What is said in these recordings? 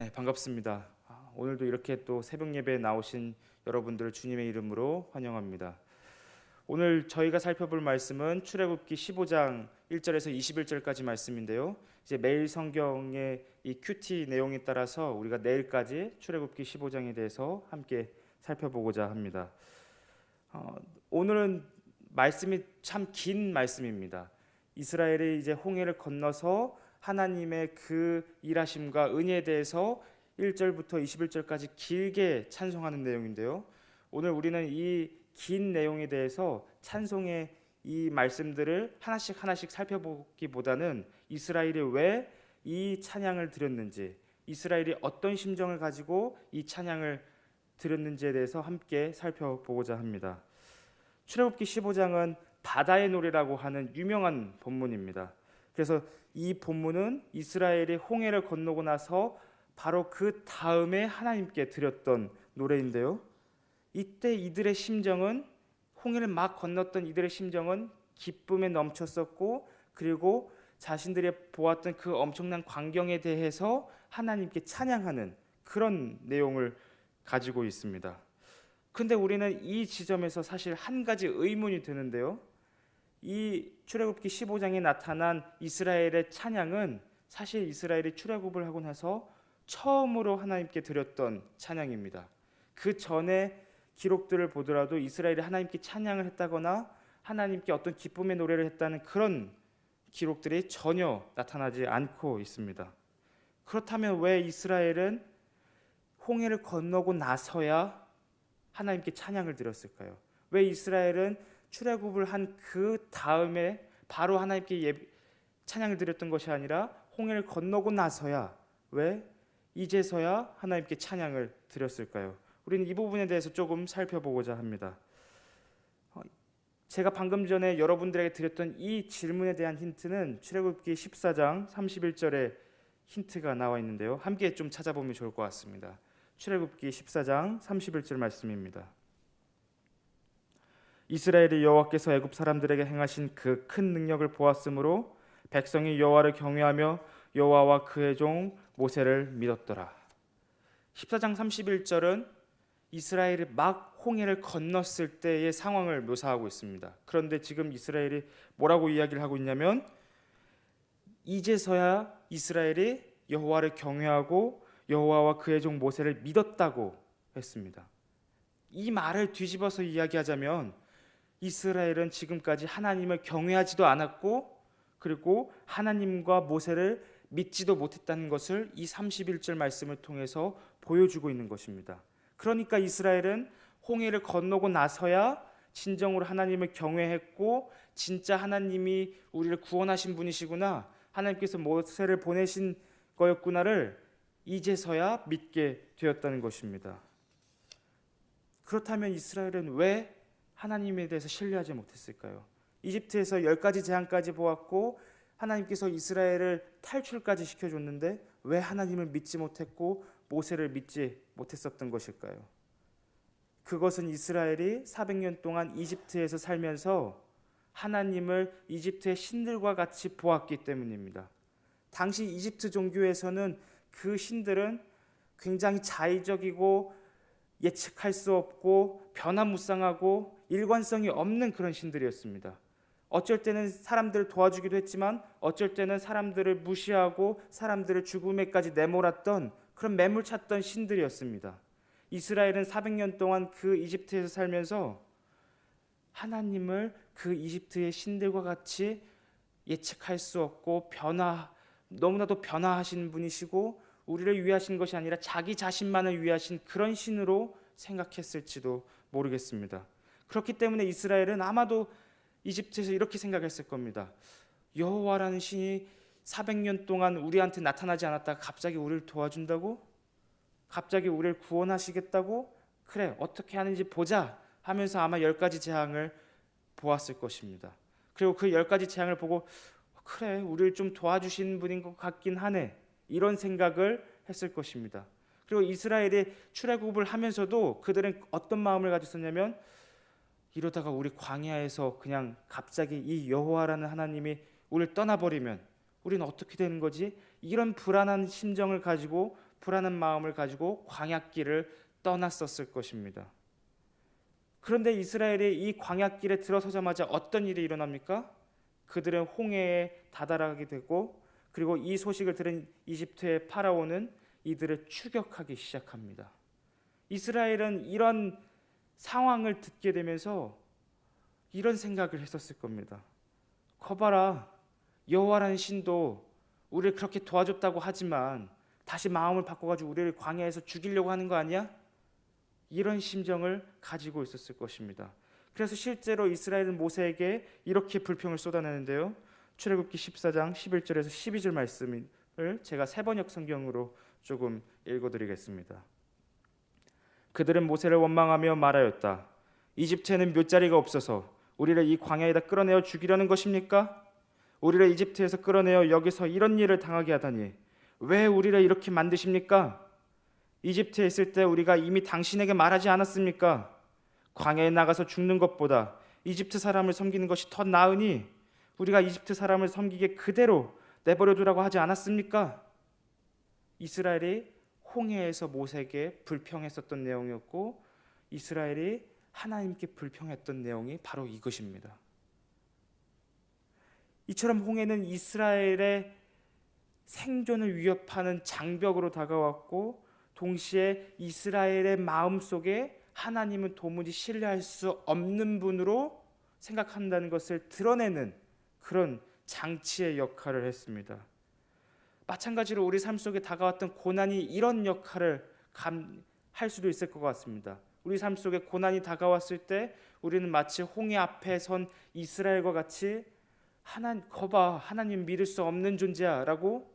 네, 반갑습니다. 오늘도 이렇게 또 새벽 예배에 나오신 여러분들을 주님의 이름으로 환영합니다. 오늘 저희가 살펴볼 말씀은 출애굽기 15장 1절에서 21절까지 말씀인데요. 이제 매일 성경의 이 큐티 내용에 따라서 우리가 내일까지 출애굽기 15장에 대해서 함께 살펴보고자 합니다. 오늘은 말씀이 참 긴 말씀입니다. 이스라엘이 이제 홍해를 건너서 하나님의 그 일하심과 은혜에 대해서 1절부터 21절까지 길게 찬송하는 내용인데요. 오늘 우리는 이 긴 내용에 대해서 찬송의 이 말씀들을 하나씩 하나씩 살펴보기보다는 이스라엘이 왜 이 찬양을 드렸는지, 이스라엘이 어떤 심정을 가지고 이 찬양을 드렸는지에 대해서 함께 살펴보고자 합니다. 출애굽기 15장은 바다의 노래라고 하는 유명한 본문입니다. 그래서 이 본문은 이스라엘이 홍해를 건너고 나서 바로 그 다음에 하나님께 드렸던 노래인데요. 이때 이들의 심정은, 홍해를 막 건넜던 이들의 심정은 기쁨에 넘쳤었고, 그리고 자신들이 보았던 그 엄청난 광경에 대해서 하나님께 찬양하는 그런 내용을 가지고 있습니다. 근데 우리는 이 지점에서 사실 한 가지 의문이 드는데요. 이 출애굽기 15장에 나타난 이스라엘의 찬양은 사실 이스라엘이 출애굽을 하고 나서 처음으로 하나님께 드렸던 찬양입니다. 그 전에 기록들을 보더라도 이스라엘이 하나님께 찬양을 했다거나 하나님께 어떤 기쁨의 노래를 했다는 그런 기록들이 전혀 나타나지 않고 있습니다. 그렇다면 왜 이스라엘은 홍해를 건너고 나서야 하나님께 찬양을 드렸을까요? 왜 이스라엘은 출애굽을 한 그 다음에 바로 하나님께 찬양을 드렸던 것이 아니라 홍해를 건너고 나서야, 왜 이제서야 하나님께 찬양을 드렸을까요? 우리는 이 부분에 대해서 조금 살펴보고자 합니다. 제가 방금 전에 여러분들에게 드렸던 이 질문에 대한 힌트는 출애굽기 14장 31절에 힌트가 나와 있는데요. 함께 좀 찾아보면 좋을 것 같습니다. 출애굽기 14장 31절 말씀입니다. 이스라엘이 여호와께서 애굽 사람들에게 행하신 그 큰 능력을 보았으므로 백성이 여호와를 경외하며 여호와와 그의 종 모세를 믿었더라. 14장 31절은 이스라엘이 막 홍해를 건넜을 때의 상황을 묘사하고 있습니다. 그런데 지금 이스라엘이 뭐라고 이야기를 하고 있냐면, 이제서야 이스라엘이 여호와를 경외하고 여호와와 그의 종 모세를 믿었다고 했습니다. 이 말을 뒤집어서 이야기하자면 이스라엘은 지금까지 하나님을 경외하지도 않았고, 그리고 하나님과 모세를 믿지도 못했다는 것을 이 31절 말씀을 통해서 보여주고 있는 것입니다. 그러니까 이스라엘은 홍해를 건너고 나서야 진정으로 하나님을 경외했고, 진짜 하나님이 우리를 구원하신 분이시구나, 하나님께서 모세를 보내신 거였구나를 이제서야 믿게 되었다는 것입니다. 그렇다면 이스라엘은 왜 하나님에 대해서 신뢰하지 못했을까요? 이집트에서 10가지 재앙까지 보았고 하나님께서 이스라엘을 탈출까지 시켜줬는데 왜 하나님을 믿지 못했고 모세를 믿지 못했었던 것일까요? 그것은 이스라엘이 400년 동안 이집트에서 살면서 하나님을 이집트의 신들과 같이 보았기 때문입니다. 당시 이집트 종교에서는 그 신들은 굉장히 자의적이고 예측할 수 없고 변화무쌍하고 일관성이 없는 그런 신들이었습니다. 어쩔 때는 사람들을 도와주기도 했지만 어쩔 때는 사람들을 무시하고 사람들을 죽음에까지 내몰았던 그런 매몰찼던 신들이었습니다. 이스라엘은 400년 동안 그 이집트에서 살면서 하나님을 그 이집트의 신들과 같이 예측할 수 없고 너무나도 변화하신 분이시고 우리를 위하신 것이 아니라 자기 자신만을 위하신 그런 신으로 생각했을지도 모르겠습니다. 그렇기 때문에 이스라엘은 아마도 이집트에서 이렇게 생각했을 겁니다. 여호와라는 신이 400년 동안 우리한테 나타나지 않았다가 갑자기 우리를 도와준다고? 갑자기 우리를 구원하시겠다고? 그래, 어떻게 하는지 보자 하면서 아마 10가지 재앙을 보았을 것입니다. 그리고 그 10가지 재앙을 보고 그래, 우리를 좀 도와주신 분인 것 같긴 하네, 이런 생각을 했을 것입니다. 그리고 이스라엘이 출애굽을 하면서도 그들은 어떤 마음을 가졌었냐면, 이러다가 우리 광야에서 그냥 갑자기 이 여호와라는 하나님이 우리를 떠나버리면 우리는 어떻게 되는 거지? 이런 불안한 심정을 가지고 불안한 마음을 가지고 광야길을 떠났었을 것입니다. 그런데 이스라엘이 이 광야길에 들어서자마자 어떤 일이 일어납니까? 그들은 홍해에 다다르게 되고, 그리고 이 소식을 들은 이집트의 파라오는 이들을 추격하기 시작합니다. 이스라엘은 이런 상황을 듣게 되면서 이런 생각을 했었을 겁니다. 거봐라, 여호와라는 신도 우리를 그렇게 도와줬다고 하지만 다시 마음을 바꿔가지고 우리를 광야에서 죽이려고 하는 거 아니야? 이런 심정을 가지고 있었을 것입니다. 그래서 실제로 이스라엘은 모세에게 이렇게 불평을 쏟아내는데요. 출애굽기 14장 11절에서 12절 말씀을 제가 세번역 성경으로 조금 읽어드리겠습니다. 그들은 모세를 원망하며 말하였다. 이집트에는 묫자리가 없어서 우리를 이 광야에다 끌어내어 죽이려는 것입니까? 우리를 이집트에서 끌어내어 여기서 이런 일을 당하게 하다니 왜 우리를 이렇게 만드십니까? 이집트에 있을 때 우리가 이미 당신에게 말하지 않았습니까? 광야에 나가서 죽는 것보다 이집트 사람을 섬기는 것이 더 나으니 우리가 이집트 사람을 섬기게 그대로 내버려 두라고 하지 않았습니까? 이스라엘이 홍해에서 모세에게 불평했었던 내용이었고, 이스라엘이 하나님께 불평했던 내용이 바로 이것입니다. 이처럼 홍해는 이스라엘의 생존을 위협하는 장벽으로 다가왔고, 동시에 이스라엘의 마음속에 하나님은 도무지 신뢰할 수 없는 분으로 생각한다는 것을 드러내는 그런 장치의 역할을 했습니다. 마찬가지로 우리 삶 속에 다가왔던 고난이 이런 역할을 할 수도 있을 것 같습니다. 우리 삶 속에 고난이 다가왔을 때 우리는 마치 홍해 앞에 선 이스라엘과 같이 거봐, 하나님 믿을 수 없는 존재야 라고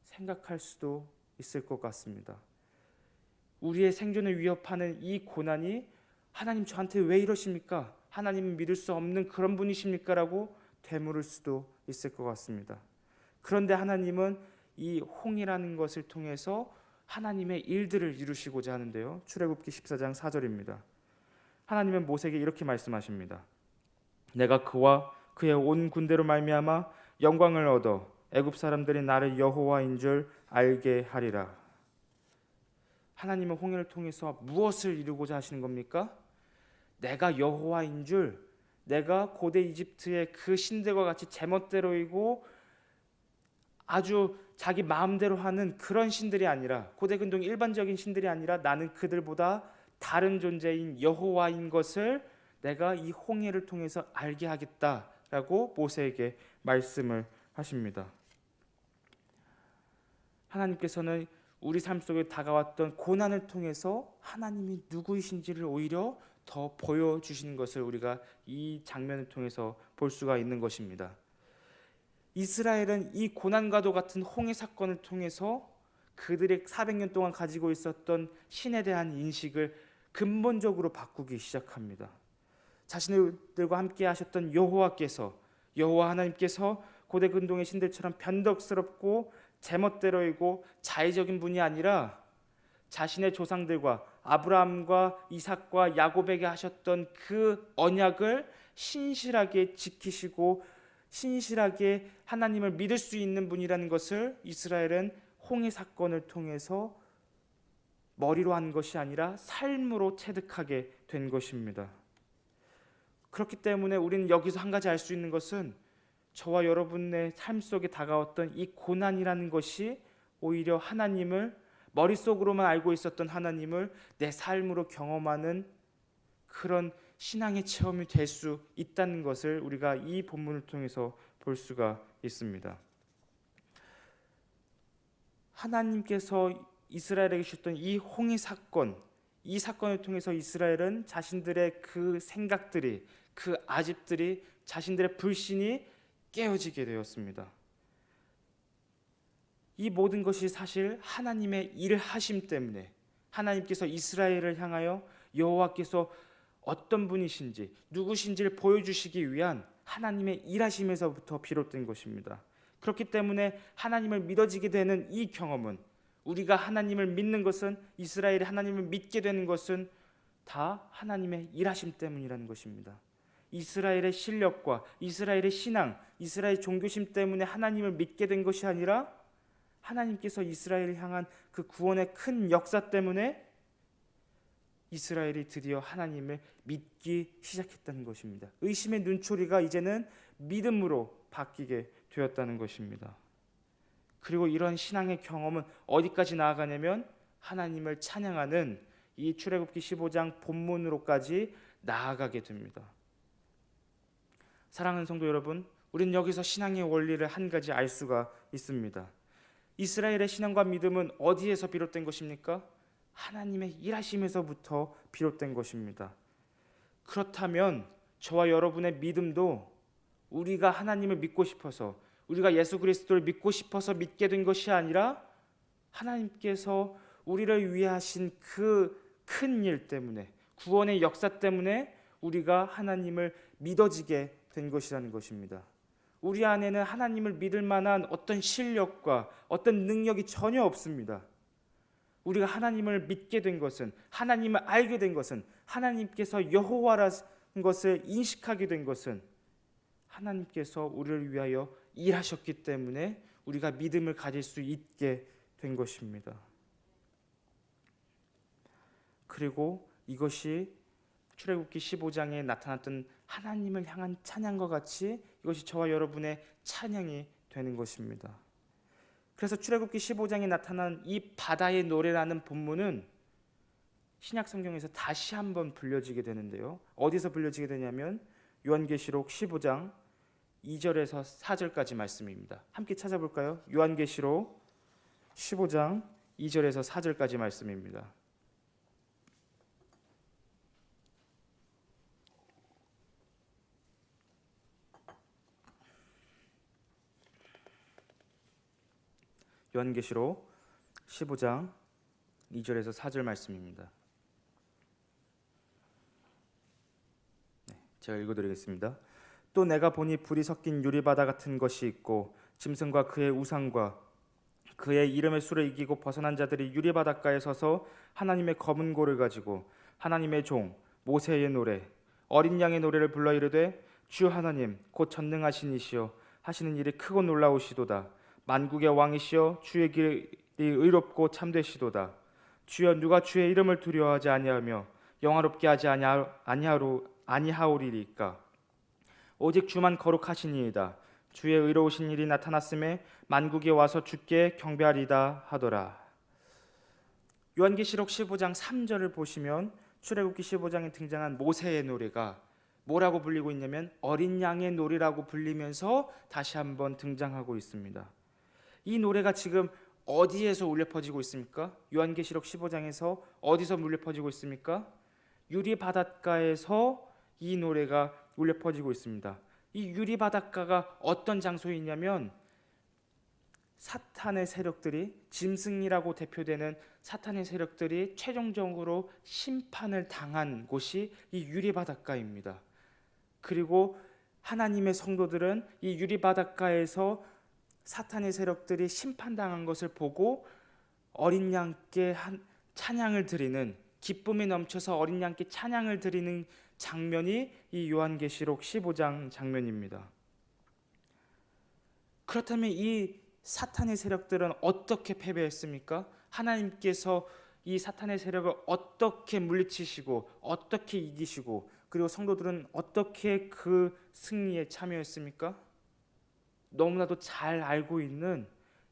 생각할 수도 있을 것 같습니다. 우리의 생존을 위협하는 이 고난이 하나님 저한테 왜 이러십니까? 하나님은 믿을 수 없는 그런 분이십니까? 라고 되물을 수도 있을 것 같습니다. 그런데 하나님은 이 홍해라는 것을 통해서 하나님의 일들을 이루시고자 하는데요. 출애굽기 14장 4절입니다. 하나님은 모세에게 이렇게 말씀하십니다. 내가 그와 그의 온 군대로 말미암아 영광을 얻어 애굽 사람들이 나를 여호와인 줄 알게 하리라. 하나님은 홍해를 통해서 무엇을 이루고자 하시는 겁니까? 내가 여호와인 줄, 내가 고대 이집트의 그 신들과 같이 제멋대로이고 아주 자기 마음대로 하는 그런 신들이 아니라, 고대 근동 일반적인 신들이 아니라 나는 그들보다 다른 존재인 여호와인 것을 내가 이 홍해를 통해서 알게 하겠다라고 모세에게 말씀을 하십니다. 하나님께서는 우리 삶 속에 다가왔던 고난을 통해서 하나님이 누구이신지를 오히려 더 보여주시는 것을 우리가 이 장면을 통해서 볼 수가 있는 것입니다. 이스라엘은 이 고난과도 같은 홍해 사건을 통해서 그들의 400년 동안 가지고 있었던 신에 대한 인식을 근본적으로 바꾸기 시작합니다. 자신들과 함께 하셨던 여호와 하나님께서 고대 근동의 신들처럼 변덕스럽고 제멋대로이고 자의적인 분이 아니라 자신의 조상들과 아브라함과 이삭과 야곱에게 하셨던 그 언약을 신실하게 지키시고 신실하게 하나님을 믿을 수 있는 분이라는 것을 이스라엘은 홍해 사건을 통해서 머리로 한 것이 아니라 삶으로 체득하게 된 것입니다. 그렇기 때문에 우리는 여기서 한 가지 알 수 있는 것은 저와 여러분의 삶 속에 다가왔던 이 고난이라는 것이 오히려 하나님을, 머릿속으로만 알고 있었던 하나님을 내 삶으로 경험하는 그런 신앙의 체험이 될 수 있다는 것을 우리가 이 본문을 통해서 볼 수가 있습니다. 하나님께서 이스라엘에게 주셨던 이 홍해 사건, 이 사건을 통해서 이스라엘은 자신들의 그 생각들이, 그 아집들이, 자신들의 불신이 깨어지게 되었습니다. 이 모든 것이 사실 하나님의 일하심 때문에, 하나님께서 이스라엘을 향하여 여호와께서 어떤 분이신지 누구신지를 보여주시기 위한 하나님의 일하심에서부터 비롯된 것입니다. 그렇기 때문에 하나님을 믿어지게 되는 이 경험은, 우리가 하나님을 믿는 것은, 이스라엘이 하나님을 믿게 되는 것은 다 하나님의 일하심 때문이라는 것입니다. 이스라엘의 실력과 이스라엘의 신앙, 이스라엘 종교심 때문에 하나님을 믿게 된 것이 아니라 하나님께서 이스라엘을 향한 그 구원의 큰 역사 때문에 이스라엘이 드디어 하나님을 믿기 시작했다는 것입니다. 의심의 눈초리가 이제는 믿음으로 바뀌게 되었다는 것입니다. 그리고 이런 신앙의 경험은 어디까지 나아가냐면 하나님을 찬양하는 이 출애굽기 15장 본문으로까지 나아가게 됩니다. 사랑하는 성도 여러분, 우리는 여기서 신앙의 원리를 한 가지 알 수가 있습니다. 이스라엘의 신앙과 믿음은 어디에서 비롯된 것입니까? 하나님의 일하심에서부터 비롯된 것입니다. 그렇다면 저와 여러분의 믿음도 우리가 하나님을 믿고 싶어서, 우리가 예수 그리스도를 믿고 싶어서 믿게 된 것이 아니라 하나님께서 우리를 위해 하신 그 큰 일 때문에, 구원의 역사 때문에 우리가 하나님을 믿어지게 된 것이라는 것입니다. 우리 안에는 하나님을 믿을 만한 어떤 실력과 어떤 능력이 전혀 없습니다. 우리가 하나님을 믿게 된 것은, 하나님을 알게 된 것은, 하나님께서 여호와라는 것을 인식하게 된 것은 하나님께서 우리를 위하여 일하셨기 때문에 우리가 믿음을 가질 수 있게 된 것입니다. 그리고 이것이 출애굽기 15장에 나타났던 하나님을 향한 찬양과 같이 이것이 저와 여러분의 찬양이 되는 것입니다. 그래서 출애굽기 15장에 나타난 이 바다의 노래라는 본문은 신약 성경에서 다시 한번 불려지게 되는데요. 어디서 불려지게 되냐면 요한계시록 15장 2절에서 4절까지 말씀입니다. 함께 찾아볼까요? 요한계시록 15장 2절에서 4절까지 말씀입니다. 요한계시록 15장 2절에서 4절 말씀입니다. 제가 읽어드리겠습니다. 또 내가 보니 불이 섞인 유리바다 같은 것이 있고 짐승과 그의 우상과 그의 이름의 수를 이기고 벗어난 자들이 유리바닷가에 서서 하나님의 검은 고를 가지고 하나님의 종 모세의 노래 어린 양의 노래를 불러 이르되 주 하나님 곧 전능하신 이시여 하시는 일이 크고 놀라우시도다. 만국의 왕이시여 주의 길이 의롭고 참되시도다. 주여 누가 주의 이름을 두려워하지 아니하며 영화롭게 하지 아니하오리이까. 오직 주만 거룩하시니이다. 주의 의로우신 일이 나타났음에 만국에 와서 주께 경배하리다 하더라. 요한계시록 15장 3절을 보시면 출애굽기 15장에 등장한 모세의 노래가 뭐라고 불리고 있냐면 어린 양의 노래라고 불리면서 다시 한번 등장하고 있습니다. 이 노래가 지금 어디에서 울려 퍼지고 있습니까? 요한계시록 15장에서 어디서 울려 퍼지고 있습니까? 유리 바닷가에서 이 노래가 울려 퍼지고 있습니다. 이 유리 바닷가가 어떤 장소에 있냐면 사탄의 세력들이, 짐승이라고 대표되는 사탄의 세력들이 최종적으로 심판을 당한 곳이 이 유리 바닷가입니다. 그리고 하나님의 성도들은 이 유리 바닷가에서 사탄의 세력들이 심판당한 것을 보고 어린 양께 찬양을 드리는, 기쁨에 넘쳐서 어린 양께 찬양을 드리는 장면이 이 요한계시록 15장 장면입니다. 그렇다면 이 사탄의 세력들은 어떻게 패배했습니까? 하나님께서 이 사탄의 세력을 어떻게 물리치시고 어떻게 이기시고 그리고 성도들은 어떻게 그 승리에 참여했습니까? 너무나도 잘 알고 있는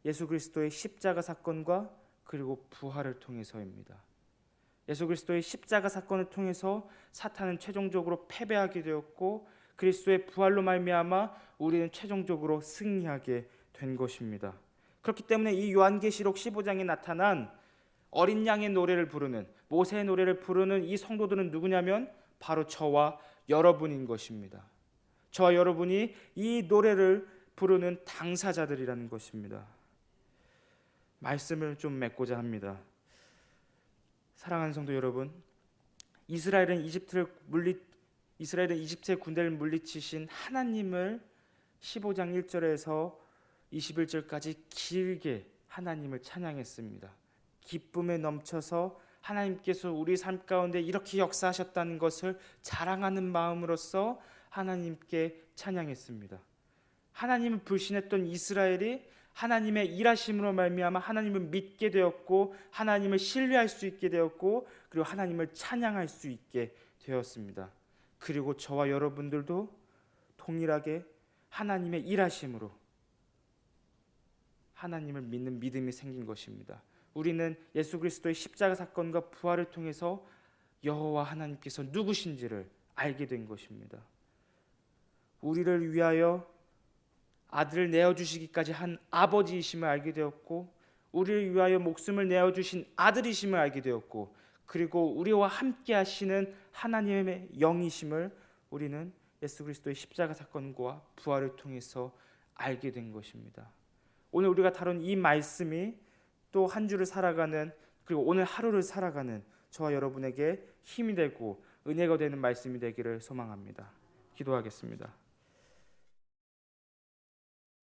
예수 그리스도의 십자가 사건과 그리고 부활을 통해서입니다. 예수 그리스도의 십자가 사건을 통해서 사탄은 최종적으로 패배하게 되었고 그리스도의 부활로 말미암아 우리는 최종적으로 승리하게 된 것입니다. 그렇기 때문에 이 요한계시록 15장에 나타난 어린 양의 노래를 부르는, 모세의 노래를 부르는 이 성도들은 누구냐면 바로 저와 여러분인 것입니다. 저와 여러분이 이 노래를 부르는 당사자들이라는 것입니다. 말씀을 좀 맺고자 합니다. 사랑하는 성도 여러분, 이스라엘은 이집트의 군대를 물리치신 하나님을 15장 1절에서 21절까지 길게 하나님을 찬양했습니다. 기쁨에 넘쳐서 하나님께서 우리 삶 가운데 이렇게 역사하셨다는 것을 자랑하는 마음으로써 하나님께 찬양했습니다. 하나님을 불신했던 이스라엘이 하나님의 일하심으로 말미암아 하나님을 믿게 되었고 하나님을 신뢰할 수 있게 되었고 그리고 하나님을 찬양할 수 있게 되었습니다. 그리고 저와 여러분들도 동일하게 하나님의 일하심으로 하나님을 믿는 믿음이 생긴 것입니다. 우리는 예수 그리스도의 십자가 사건과 부활을 통해서 여호와 하나님께서 누구신지를 알게 된 것입니다. 우리를 위하여 아들을 내어주시기까지 한 아버지이심을 알게 되었고 우리를 위하여 목숨을 내어주신 아들이심을 알게 되었고 그리고 우리와 함께 하시는 하나님의 영이심을 우리는 예수 그리스도의 십자가 사건과 부활을 통해서 알게 된 것입니다. 오늘 우리가 다룬 이 말씀이 또 한 주를 살아가는 그리고 오늘 하루를 살아가는 저와 여러분에게 힘이 되고 은혜가 되는 말씀이 되기를 소망합니다. 기도하겠습니다.